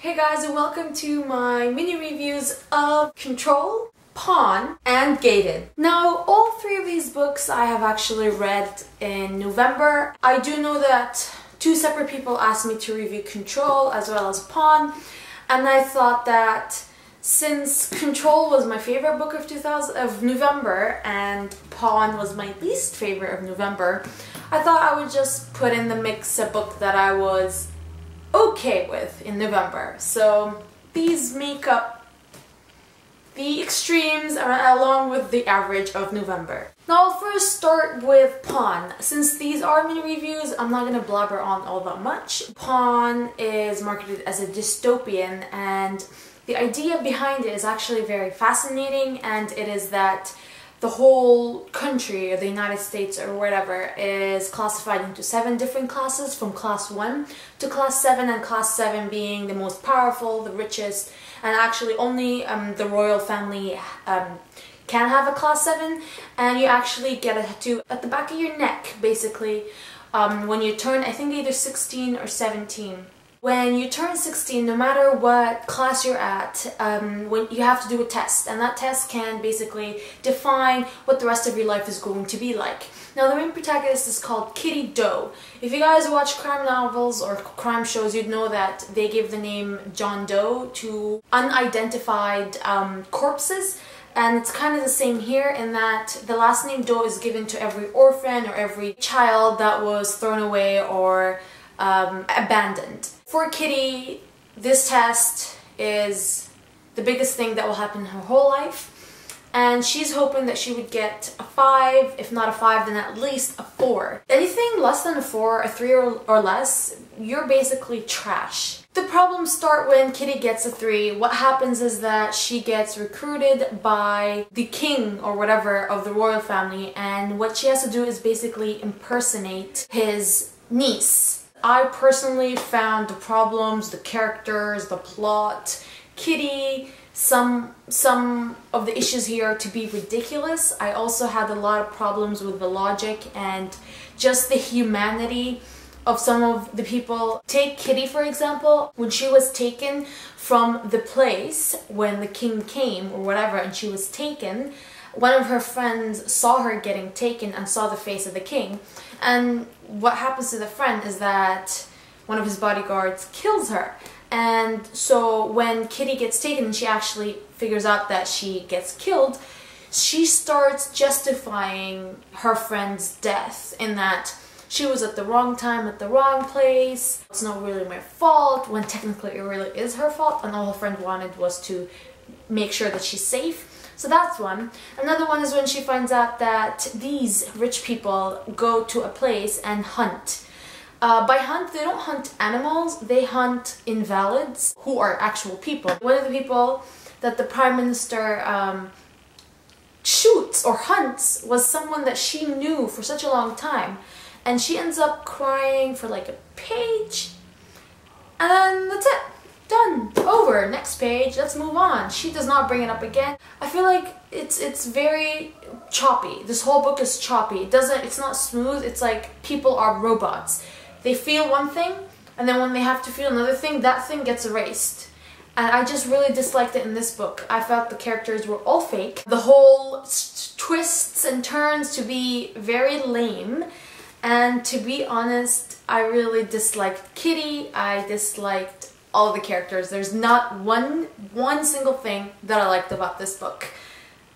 Hey guys, and welcome to my mini reviews of Control, Pawn, and Gated. Now, all three of these books I have actually read in November. I do know that two separate people asked me to review Control as well as Pawn, and I thought that since Control was my favorite book of November and Pawn was my least favorite of November, I thought I would just put in the mix a book that I was okay with in November. So these make up the extremes along with the average of November. Now I'll first start with Pawn. Since these are mini reviews, I'm not going to blabber on all that much. Pawn is marketed as a dystopian, and the idea behind it is actually very fascinating, and it is that the whole country, or the United States or whatever, is classified into 7 different classes, from class 1 to class 7, and class 7 being the most powerful, the richest, and actually only the royal family can have a class 7, and you actually get a tattoo at the back of your neck, basically, when you turn, I think, either 16 or 17. When you turn 16, no matter what class you're at, when you have to do a test, and that test can basically define what the rest of your life is going to be like. Now, the main protagonist is called Kitty Doe. If you guys watch crime novels or crime shows, you'd know that they give the name John Doe to unidentified corpses, and it's kind of the same here in that the last name Doe is given to every orphan or every child that was thrown away or abandoned. For Kitty, this test is the biggest thing that will happen in her whole life, and she's hoping that she would get a 5, if not a 5, then at least a 4. Anything less than a 4, a 3 or less, you're basically trash. The problems start when Kitty gets a 3. What happens is that she gets recruited by the king or whatever of the royal family, and what she has to do is basically impersonate his niece. I personally found the problems, the characters, the plot, Kitty, some of the issues here to be ridiculous. I also had a lot of problems with the logic and just the humanity of some of the people. Take Kitty, for example. When she was taken from the place when the king came or whatever, and she was taken, one of her friends saw her getting taken and saw the face of the king. And what happens to the friend is that one of his bodyguards kills her. And so when Kitty gets taken and she actually figures out that she gets killed, she starts justifying her friend's death in that she was at the wrong time at the wrong place. It's not really my fault, when technically it really is her fault, and all her friend wanted was to make sure that she's safe. So that's one. Another one is when she finds out that these rich people go to a place and hunt. By hunt, they don't hunt animals, they hunt invalids who are actual people. One of the people that the Prime Minister shoots or hunts was someone that she knew for such a long time. And she ends up crying for like a page, and then that's it. Done. Over. Next page. Let's move on. She does not bring it up again. I feel like it's very choppy. This whole book is choppy. It's not smooth. It's like people are robots. They feel one thing, and then when they have to feel another thing, that thing gets erased. And I just really disliked it in this book. I felt the characters were all fake. The whole twists and turns to be very lame. And to be honest, I really disliked Kitty. I disliked all the characters. There's not one single thing that I liked about this book,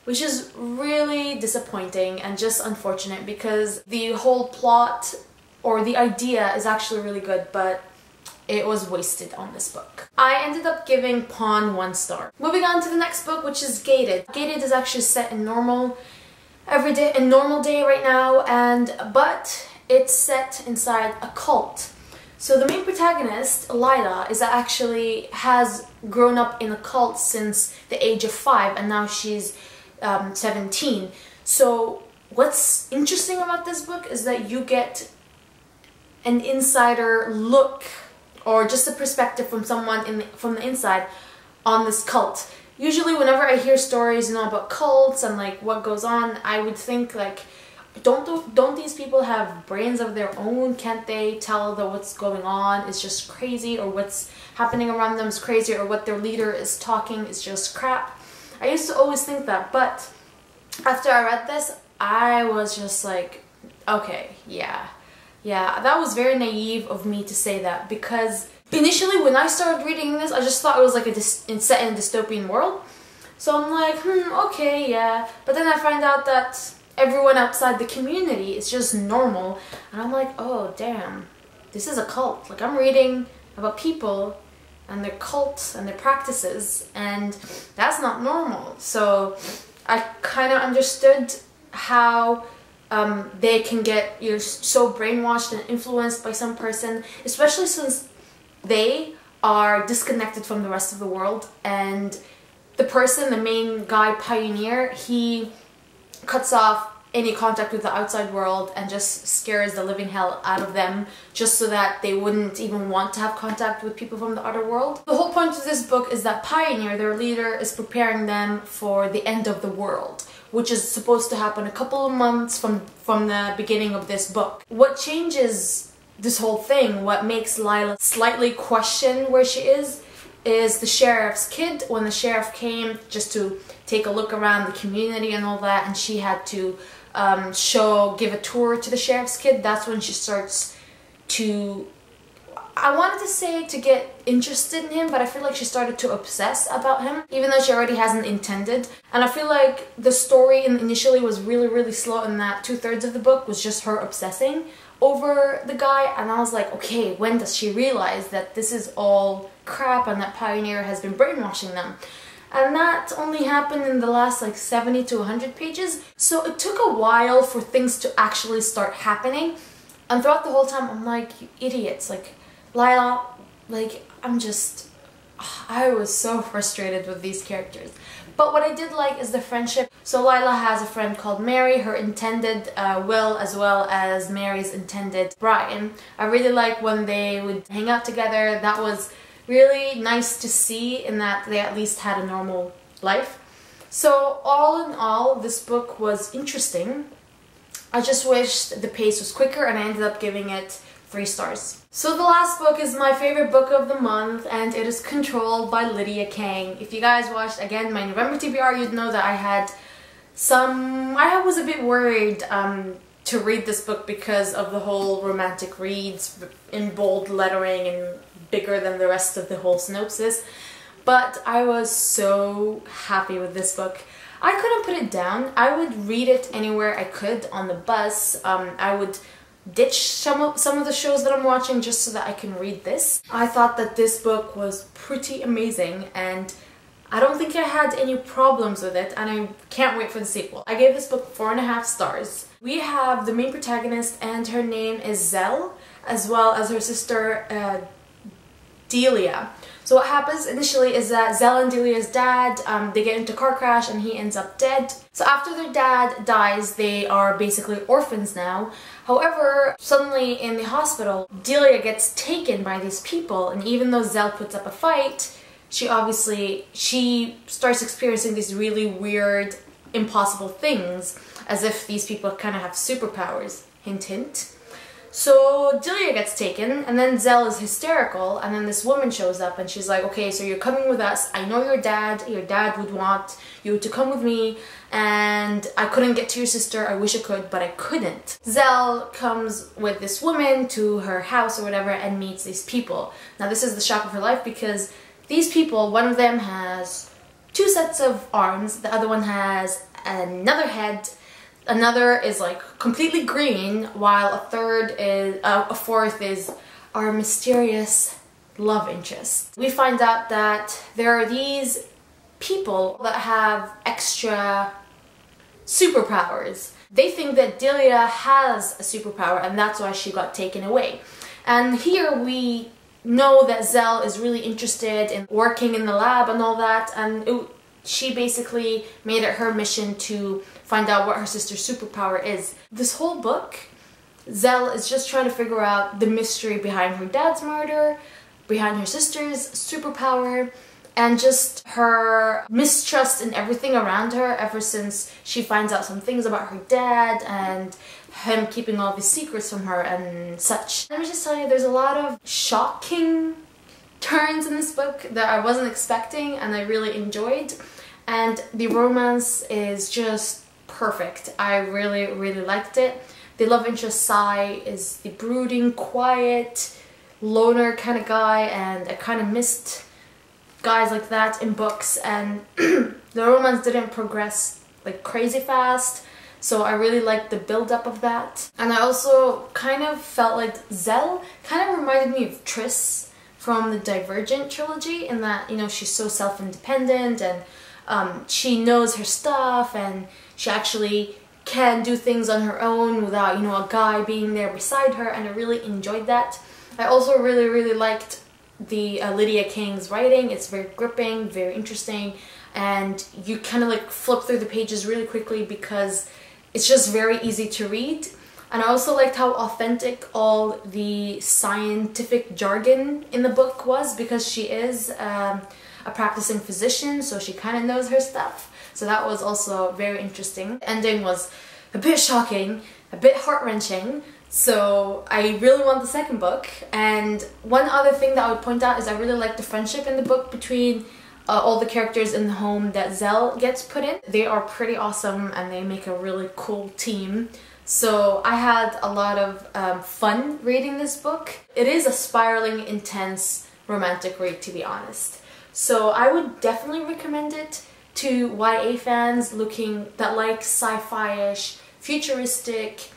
which is really disappointing and just unfortunate because the whole plot or the idea is actually really good, but it was wasted on this book. I ended up giving Pawn 1 star. Moving on to the next book, which is Gated. Gated is actually set in normal day right now, but it's set inside a cult. So the main protagonist, Lydia, has grown up in a cult since the age of 5, and now she's 17. So what's interesting about this book is that you get an insider look, or just a perspective from someone from the inside on this cult. Usually whenever I hear stories, about cults and like what goes on, I would think like don't these people have brains of their own? Can't they tell that what's going on is just crazy, or what's happening around them is crazy, or what their leader is talking is just crap? I used to always think that, but after I read this, I was just like, okay, yeah, that was very naive of me to say that, because initially when I started reading this, I just thought it was like set in a dystopian world. So I'm like, okay, yeah. But then I find out that everyone outside the community is just normal, and I'm like, oh damn, this is a cult. Like, I'm reading about people and their cults and their practices, and that's not normal. So I kind of understood how they can get so brainwashed and influenced by some person, especially since they are disconnected from the rest of the world, and the person, the main guy, Pioneer, he cuts off any contact with the outside world and just scares the living hell out of them, just so that they wouldn't even want to have contact with people from the outer world. The whole point of this book is that Pioneer, their leader, is preparing them for the end of the world, which is supposed to happen a couple of months from the beginning of this book. What changes this whole thing, what makes Lila slightly question where she is the sheriff's kid. When the sheriff came just to take a look around the community and all that, and she had to give a tour to the sheriff's kid, that's when she starts to, I wanted to say to get interested in him, but I feel like she started to obsess about him, even though she already hasn't intended. And I feel like the story initially was really slow, and that 2/3 of the book was just her obsessing over the guy, and I was like, okay, when does she realize that this is all crap and that Pioneer has been brainwashing them? And that only happened in the last like 70 to 100 pages, so it took a while for things to actually start happening. And throughout the whole time, I'm like, you idiots, like, Lila, like, I was so frustrated with these characters. But what I did like is the friendship. So Lila has a friend called Mary, her intended Will, as well as Mary's intended Brian. I really like when they would hang out together. That was really nice to see, in that they at least had a normal life. So all in all, this book was interesting. I just wished the pace was quicker, and I ended up giving it 3 stars. So the last book is my favorite book of the month, and it is Control by Lydia Kang. If you guys watched, again, my November TBR, you'd know that I was a bit worried to read this book because of the whole romantic reads in bold lettering and bigger than the rest of the whole synopsis. But I was so happy with this book. I couldn't put it down. I would read it anywhere I could, on the bus. I would ditch some of the shows that I'm watching just so that I can read this. I thought that this book was pretty amazing, and I don't think I had any problems with it, and I can't wait for the sequel. I gave this book 4.5 stars. We have the main protagonist, and her name is Zell, as well as her sister Delia. So what happens initially is that Zell and Delia's dad, they get into a car crash and he ends up dead. So after their dad dies, they are basically orphans now. However, suddenly in the hospital, Delia gets taken by these people, and even though Zell puts up a fight, she starts experiencing these really weird, impossible things, as if these people kind of have superpowers. Hint, hint. So Delia gets taken, and then Zell is hysterical, and then this woman shows up and she's like, okay, so you're coming with us. I know your dad would want you to come with me, and I couldn't get to your sister. I wish I could, but I couldn't. Zell comes with this woman to her house or whatever and meets these people. Now this is the shock of her life, because these people, one of them has 2 sets of arms, the other one has another head, another is like completely green, while a fourth is our mysterious love interest. We find out that there are these people that have extra superpowers. They think that Delia has a superpower, and that's why she got taken away. And here we know that Zell is really interested in working in the lab and all that, and she basically made it her mission to find out what her sister's superpower is. This whole book, Zell is just trying to figure out the mystery behind her dad's murder, behind her sister's superpower, and just her mistrust in everything around her ever since she finds out some things about her dad and him keeping all these secrets from her and such. Let me just tell you, there's a lot of shocking turns in this book that I wasn't expecting and I really enjoyed, and the romance is just perfect. I really liked it. The love interest Sai is the brooding, quiet, loner kind of guy, and I kind of missed guys like that in books, and the romance didn't progress like crazy fast, so I really liked the build-up of that. And I also kind of felt like Zell kind of reminded me of Triss from the Divergent trilogy, in that, you know, she's so self-independent and she knows her stuff and she actually can do things on her own without, you know, a guy being there beside her, and I really enjoyed that. I also really liked the Lydia Kang's writing. It's very gripping, very interesting, and you kind of like flip through the pages really quickly because it's just very easy to read. And I also liked how authentic all the scientific jargon in the book was, because she is a practicing physician, so she kind of knows her stuff. So that was also very interesting. The ending was a bit shocking, a bit heart-wrenching, so I really want the second book. And one other thing that I would point out is I really like the friendship in the book between all the characters in the home that Zell gets put in. They are pretty awesome and they make a really cool team. So I had a lot of fun reading this book. It is a spiraling, intense, romantic read, to be honest. So I would definitely recommend it to YA fans that like sci-fi-ish, futuristic,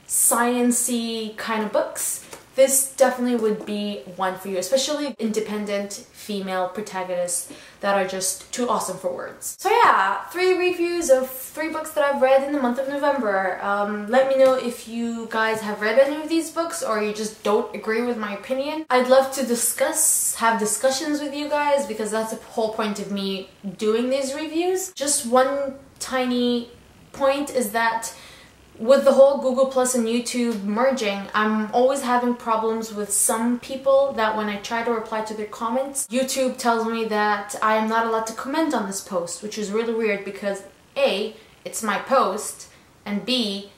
science-y kind of books. This definitely would be one for you, especially independent female protagonists that are just too awesome for words. So yeah, 3 reviews of 3 books that I've read in the month of November. Let me know if you guys have read any of these books or you just don't agree with my opinion. I'd love to have discussions with you guys, because that's the whole point of me doing these reviews. Just one tiny point is that with the whole Google Plus and YouTube merging, I'm always having problems with some people that when I try to reply to their comments, YouTube tells me that I am not allowed to comment on this post, which is really weird because A, it's my post, and B,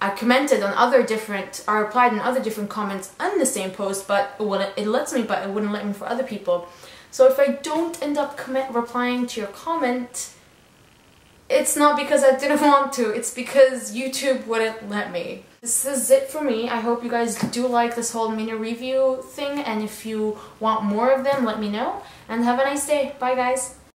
I replied on other different comments on the same post, but it lets me, but it wouldn't let me for other people. So if I don't end up replying to your comment, it's not because I didn't want to, it's because YouTube wouldn't let me. This is it for me. I hope you guys do like this whole mini review thing, and if you want more of them, let me know. And have a nice day. Bye guys!